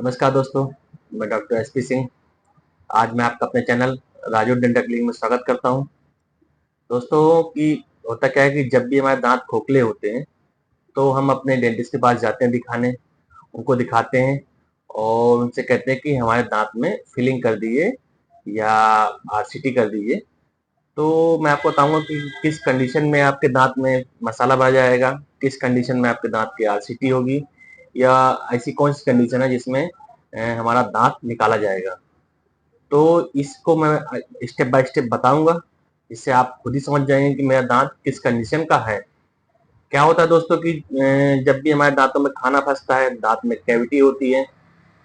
नमस्कार दोस्तों, मैं डॉक्टर एसपी सिंह। आज मैं आपका अपने चैनल राजू डेंटल क्लिनिक में स्वागत करता हूं। दोस्तों कि होता क्या है कि जब भी हमारे दांत खोखले होते हैं तो हम अपने डेंटिस्ट के पास जाते हैं दिखाने, उनको दिखाते हैं और उनसे कहते हैं कि हमारे दांत में फिलिंग कर दीजिए या आरसीटी कर दीजिए। तो मैं आपको बताऊंगा कि किस कंडीशन में आपके दांत में मसाला भर जाएगा, किस कंडीशन में आपके दांत की आरसीटी होगी, या ऐसी कौन सी कंडीशन है जिसमें हमारा दांत निकाला जाएगा। तो इसको मैं स्टेप बाय स्टेप बताऊंगा, इससे आप खुद ही समझ जाएंगे कि मेरा दांत किस कंडीशन का है। क्या होता है दोस्तों कि जब भी हमारे दांतों में खाना फंसता है, दांत में कैविटी होती है,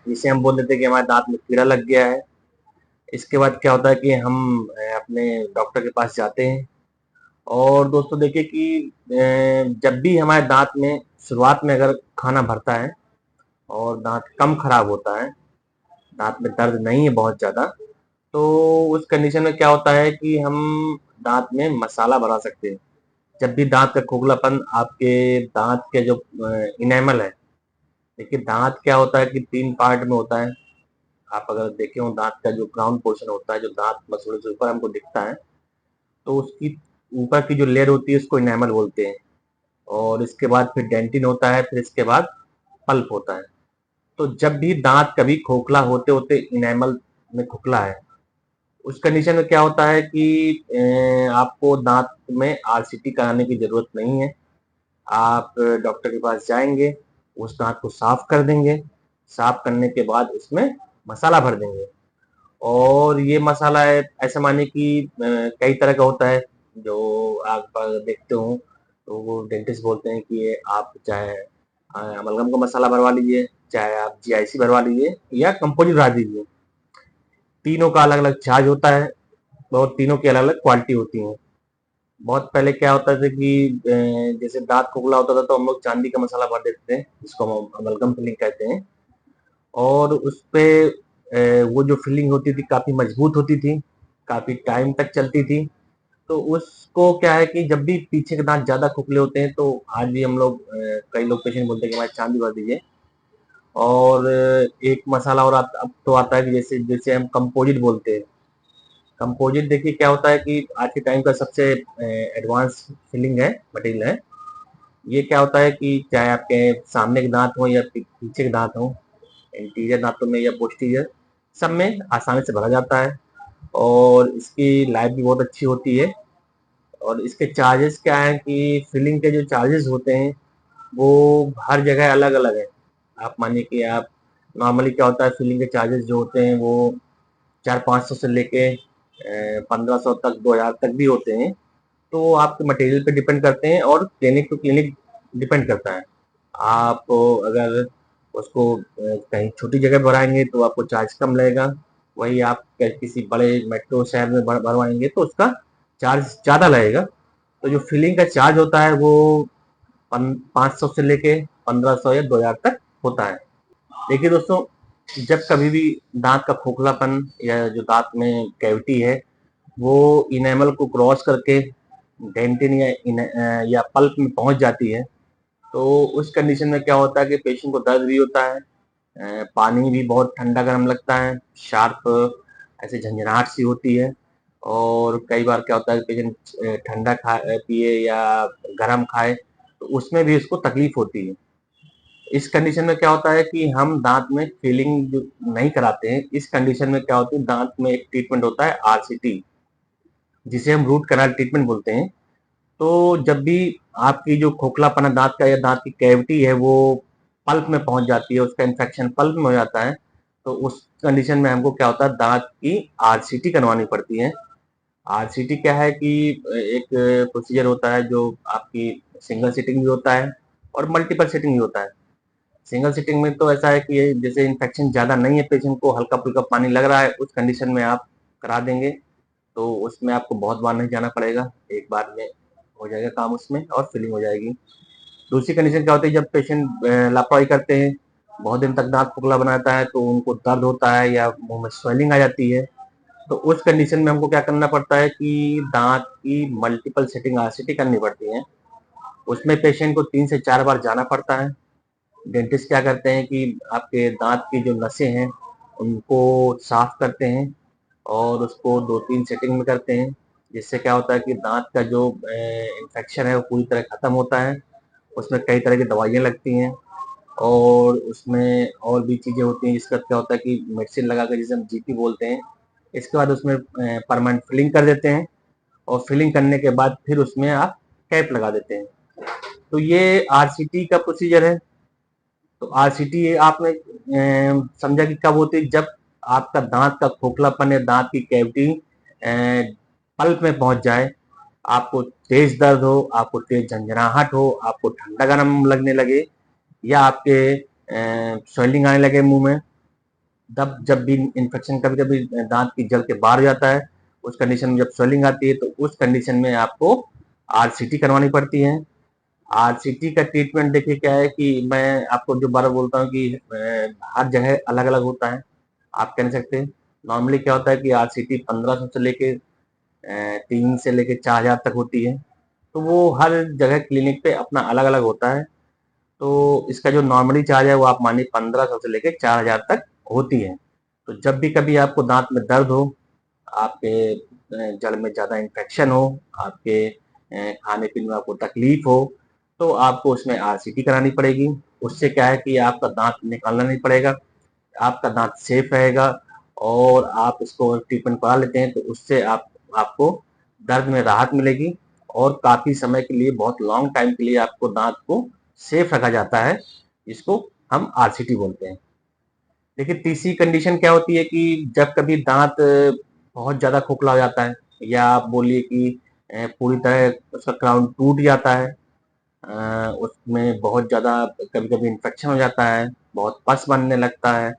जिसे हम बोल देते हैं कि हमारे दांत में कीड़ा लग गया है। इसके बाद क्या होता है कि हम अपने डॉक्टर के पास जाते हैं। और दोस्तों देखिए कि जब भी हमारे दांत में शुरुआत में अगर खाना भरता है और दांत कम खराब होता है, दांत में दर्द नहीं है बहुत ज्यादा, तो उस कंडीशन में क्या होता है कि हम दांत में मसाला भरा सकते हैं। जब भी दांत का खोखलापन आपके दांत के जो इनेमल है, देखिए दांत क्या होता है कि 3 पार्ट में होता है। आप अगर देखे हो दांत का जो क्राउन पोर्शन होता है, जो दांत मसूड़े से ऊपर हमको दिखता है, तो उसकी ऊपर की जो लेयर होती है उसको इनेमल बोलते हैं। और इसके बाद फिर डेंटिन होता है, फिर इसके बाद पल्प होता है। तो जब भी दांत कभी खोखला होते होते इनेमल में खोखला है, उस कंडीशन में क्या होता है कि आपको दांत में आरसीटी कराने की जरूरत नहीं है। आप डॉक्टर के पास जाएंगे, उस दांत को साफ कर देंगे, साफ करने के बाद उसमें मसाला भर देंगे। और ये मसाला है, ऐसे मानिए कि कई तरह का होता है। जो आप देखते हो तो वो डेंटिस्ट बोलते हैं कि ये आप चाहे अमलगम का मसाला भरवा लीजिए, चाहे आप जीआईसी भरवा लीजिए या कंपोजिट भरवा दीजिए। तीनों का अलग अलग चार्ज होता है और तीनों की अलग अलग क्वालिटी होती है। बहुत पहले क्या होता था कि जैसे दांत खोखला होता था तो हम लोग चांदी का मसाला भर देते थे, जिसको हम अमलगम फिलिंग कहते हैं। और उस पे वो जो फिलिंग होती थी काफी मजबूत होती थी, काफी टाइम तक चलती थी। तो उसको क्या है कि जब भी पीछे के दांत ज्यादा खोखले होते हैं तो आज भी हम लोग कई लोग पेशेंट बोलते हैं कि हमारी चांदी भर दीजिए। और एक मसाला और अब तो आता है कि जैसे जैसे हम कंपोजिट बोलते हैं। कंपोजिट देखिए क्या होता है कि आज के टाइम का सबसे एडवांस फिलिंग है, मटेरियल है। ये क्या होता है कि चाहे आपके सामने के दांत हो या पीछे के दांत हो, इंटीरियर दांतों में या पोस्टीरियर, सब में आसानी से भरा जाता है। और इसकी लाइफ भी बहुत अच्छी होती है। और इसके चार्जेस क्या है कि फिलिंग के जो चार्जेस होते हैं वो हर जगह अलग अलग है। आप मानिए कि आप नॉर्मली क्या होता है, फिलिंग के चार्जेस जो होते हैं वो 400-500 से लेके 1500 तक, 2000 तक भी होते हैं। तो आपके मटेरियल पे डिपेंड करते हैं और क्लिनिक टू क्लिनिक डिपेंड करता है। आप अगर उसको कहीं छोटी जगह भराएंगे तो आपको चार्ज कम लगेगा। वही आप किसी बड़े मेट्रो शहर में भरवाएंगे तो उसका चार्ज ज़्यादा लगेगा। तो जो फिलिंग का चार्ज होता है वो 500 से लेके 1500 या 2000 तक होता है। देखिए दोस्तों, जब कभी भी दांत का खोखलापन या जो दांत में कैविटी है वो इनेमल को क्रॉस करके डेंटिन या पल्प में पहुंच जाती है, तो उस कंडीशन में क्या होता है कि पेशेंट को दर्द भी होता है, पानी भी बहुत ठंडा गर्म लगता है, शार्प ऐसे झंझनाहट सी होती है। और कई बार क्या होता है कि पेशेंट ठंडा पिए या गर्म खाए तो उसमें भी उसको तकलीफ होती है। इस कंडीशन में क्या होता है कि हम दांत में फिलिंग जो नहीं कराते हैं, इस कंडीशन में क्या होती है, दांत में एक ट्रीटमेंट होता है आरसीटी, जिसे हम रूट कैनाल ट्रीटमेंट बोलते हैं। तो जब भी आपकी जो खोखलापना दांत का या दांत की कैविटी है वो पल्प में पहुंच जाती है, उसका इन्फेक्शन पल्प में हो जाता है, तो उस कंडीशन में हमको क्या होता है, दांत की आरसीटी करवानी पड़ती है। आरसीटी क्या है कि एक प्रोसीजर होता है जो आपकी सिंगल सिटिंग भी होता है और मल्टीपल सिटिंग भी होता है। सिंगल सिटिंग में तो ऐसा है कि जैसे इन्फेक्शन ज्यादा नहीं है, पेशेंट को हल्का फुल्का पानी लग रहा है, उस कंडीशन में आप करा देंगे तो उसमें आपको बहुत बार नहीं जाना पड़ेगा, एक बार में हो जाएगा काम उसमें और फिलिंग हो जाएगी। दूसरी कंडीशन क्या होती है, जब पेशेंट लापरवाही करते हैं, बहुत दिन तक दांत खोखला बनाता है तो उनको दर्द होता है या मुंह में स्वेलिंग आ जाती है। तो उस कंडीशन में हमको क्या करना पड़ता है कि दांत की मल्टीपल सेटिंग आरसीटी करनी पड़ती है। उसमें पेशेंट को 3 से 4 बार जाना पड़ता है। डेंटिस्ट क्या करते हैं कि आपके दांत की जो नसें हैं उनको साफ करते हैं और उसको 2-3 सेटिंग में करते हैं, जिससे क्या होता है कि दांत का जो इन्फेक्शन है वो पूरी तरह खत्म होता है। उसमें कई तरह की दवाइयाँ लगती हैं और उसमें और भी चीज़ें होती हैं, जिसका क्या होता है कि मेडिसिन लगा कर, जिसे हम जीपी बोलते हैं। इसके बाद उसमें परमानेंट फिलिंग कर देते हैं और फिलिंग करने के बाद फिर उसमें आप कैप लगा देते हैं। तो ये आरसीटी का प्रोसीजर है। तो आरसीटी आपने समझा कि कब होती है, जब आपका दांत का खोखलापन या दांत की कैविटी पल्प में पहुंच जाए, आपको तेज दर्द हो, आपको तेज झंझनाहट हो, आपको ठंडा गर्म लगने लगे या आपके स्वेलिंग आने लगे मुंह में। तब जब भी इन्फेक्शन कभी कभी दांत की जल के बाहर जाता है, उस कंडीशन में जब स्वेलिंग आती है तो उस कंडीशन में आपको आरसीटी करवानी पड़ती है। आरसीटी का ट्रीटमेंट देखिए क्या है कि मैं आपको जो बार बोलता हूँ कि हर जगह अलग अलग होता है, आप कह नहीं सकते। नॉर्मली क्या होता है कि आरसीटी 1500 से लेके 3 से लेके 4 हजार तक होती है। तो वो हर जगह क्लिनिक पे अपना अलग अलग होता है। तो इसका जो नॉर्मली चार्ज है वो आप मानिए 1500 से लेके 4000 तक होती है। तो जब भी कभी आपको दांत में दर्द हो, आपके जड़ में ज़्यादा इन्फेक्शन हो, आपके खाने पीने में आपको तकलीफ हो, तो आपको उसमें आरसीटी करानी पड़ेगी। उससे क्या है कि आपका दांत निकालना नहीं पड़ेगा, आपका दांत सेफ रहेगा और आप इसको ट्रीटमेंट करा लेते हैं तो उससे आपको दर्द में राहत मिलेगी और काफ़ी समय के लिए, बहुत लॉन्ग टाइम के लिए आपको दांत को सेफ रखा जाता है, जिसको हम आरसीटी बोलते हैं। देखिए तीसरी कंडीशन क्या होती है कि जब कभी दांत बहुत ज़्यादा खोखला हो जाता है या आप बोलिए कि पूरी तरह उसका क्राउन टूट जाता है, उसमें बहुत ज़्यादा कभी-कभी इन्फेक्शन हो जाता है, बहुत पस बनने लगता है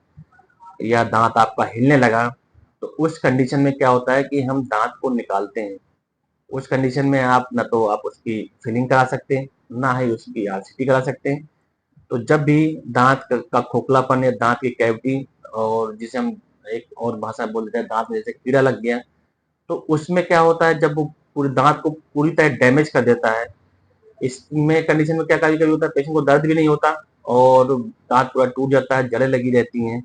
या दांत आपका हिलने लगा, तो उस कंडीशन में क्या होता है कि हम दांत को निकालते हैं। उस कंडीशन में आप ना तो आप उसकी फिलिंग करा सकते हैं, ना ही उसकी आरसीटी करा सकते हैं। तो जब भी दांत का खोखलापन या दांत की कैविटी, और जिसे हम एक और भाषा में बोलते हैं दांत में जैसे कीड़ा लग गया, तो उसमें क्या होता है जब वो पूरे दांत को पूरी तरह डैमेज कर देता है। इसमें कंडीशन में क्या कभी कभी होता है, पेशेंट को दर्द भी नहीं होता और दांत पूरा टूट जाता है, जड़ें लगी रहती हैं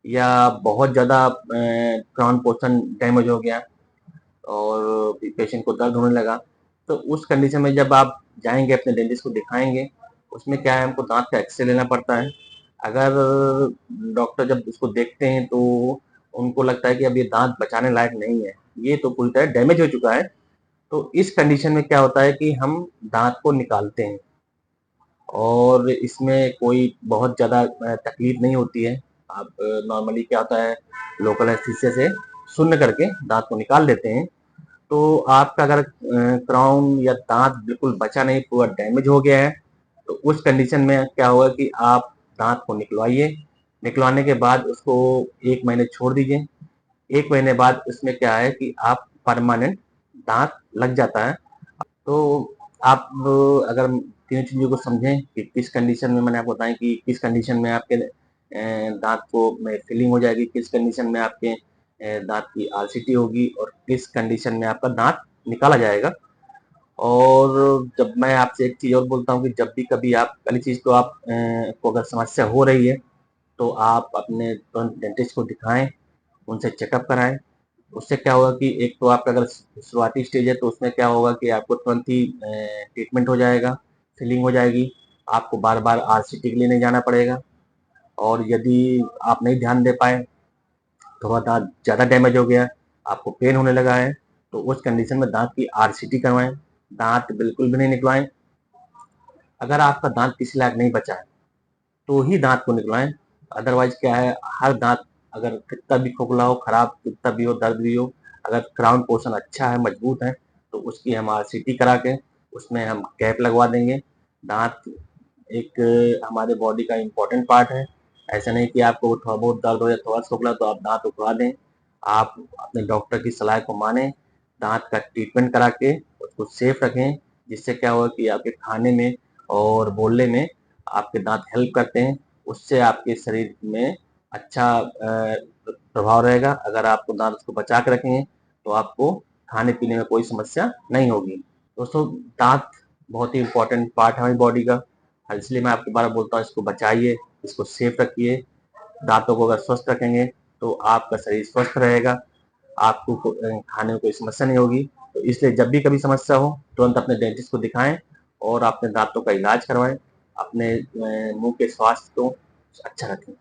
या बहुत ज्यादा क्राउन पोर्शन डैमेज हो गया और पेशेंट को दर्द होने लगा। तो उस कंडीशन में जब आप जाएंगे अपने डेंटिस्ट को दिखाएंगे, उसमें क्या है हमको दांत का एक्सरे लेना पड़ता है। अगर डॉक्टर जब उसको देखते हैं तो उनको लगता है कि अब ये दांत बचाने लायक नहीं है, ये तो पूरी तरह डैमेज हो चुका है, तो इस कंडीशन में क्या होता है कि हम दांत को निकालते हैं और इसमें कोई बहुत ज़्यादा तकलीफ नहीं होती है। आप नॉर्मली क्या होता है, लोकल एनेस्थीसिया से शून्य करके दांत को निकाल देते हैं। तो आपका अगर क्राउन या दांत बिल्कुल बचा नहीं, पूरा डैमेज हो गया है, तो उस कंडीशन में क्या होगा कि आप दांत को निकलवाइए। निकलवाने के बाद उसको 1 महीने छोड़ दीजिए। 1 महीने बाद उसमें क्या है कि आप परमानेंट दांत लग जाता है। तो आप अगर तीनों चीज़ों को समझें कि किस कंडीशन में, मैंने आपको बताया कि किस कंडीशन में आपके दांत को में फिलिंग हो जाएगी, किस कंडीशन में आपके दांत की आरसीटी होगी और किस कंडीशन में आपका दांत निकाला जाएगा। और जब मैं आपसे एक चीज़ और बोलता हूँ कि जब भी कभी आप, पहली चीज़ तो आप को अगर समस्या हो रही है तो आप अपने तुरंत डेंटिस्ट को दिखाएं, उनसे चेकअप कराएं। उससे क्या होगा कि एक तो आपका अगर शुरुआती स्टेज है तो उसमें क्या होगा कि आपको तुरंत ही ट्रीटमेंट हो जाएगा, फिलिंग हो जाएगी, आपको बार बार आरसीटी के लिए नहीं जाना पड़ेगा। और यदि आप नहीं ध्यान दे पाए, थोड़ा दांत ज़्यादा डैमेज हो गया, आपको पेन होने लगा है, तो उस कंडीशन में दांत की आरसीटी करवाएं, दांत बिल्कुल भी नहीं निकलवाएं। अगर आपका दांत किसी लायक नहीं बचा है तो ही दांत को निकलवाएं। अदरवाइज क्या है, हर दांत अगर कितना भी खोखला हो, खराब कितना भी हो, दर्द भी हो, अगर क्राउन पोर्शन अच्छा है, मजबूत है, तो उसकी हम आरसीटी करा के उसमें हम कैप लगवा देंगे। दांत एक हमारे बॉडी का इम्पोर्टेंट पार्ट है। ऐसा नहीं कि आपको थोड़ा बहुत दर्द हो या थोड़ा खोखला तो आप दांत उठवा दें। आप अपने डॉक्टर की सलाह को माने, दांत का ट्रीटमेंट करा के उसको सेफ रखें, जिससे क्या होगा कि आपके खाने में और बोलने में आपके दांत हेल्प करते हैं। उससे आपके शरीर में अच्छा प्रभाव रहेगा। अगर आपको दांत उसको बचा के रखेंगे तो आपको खाने पीने में कोई समस्या नहीं होगी। दोस्तों दांत बहुत ही इम्पोर्टेंट पार्ट है हमारी बॉडी का इसलिए मैं आपको बार बोलता हूँ, इसको बचाइए, इसको सेफ रखिए। दांतों को अगर स्वस्थ रखेंगे तो आपका शरीर स्वस्थ रहेगा, आपको खाने में कोई समस्या नहीं होगी। तो इसलिए जब भी कभी समस्या हो तुरंत अपने डेंटिस्ट को दिखाएं और अपने दांतों का इलाज करवाएं, अपने मुंह के स्वास्थ्य को अच्छा रखें।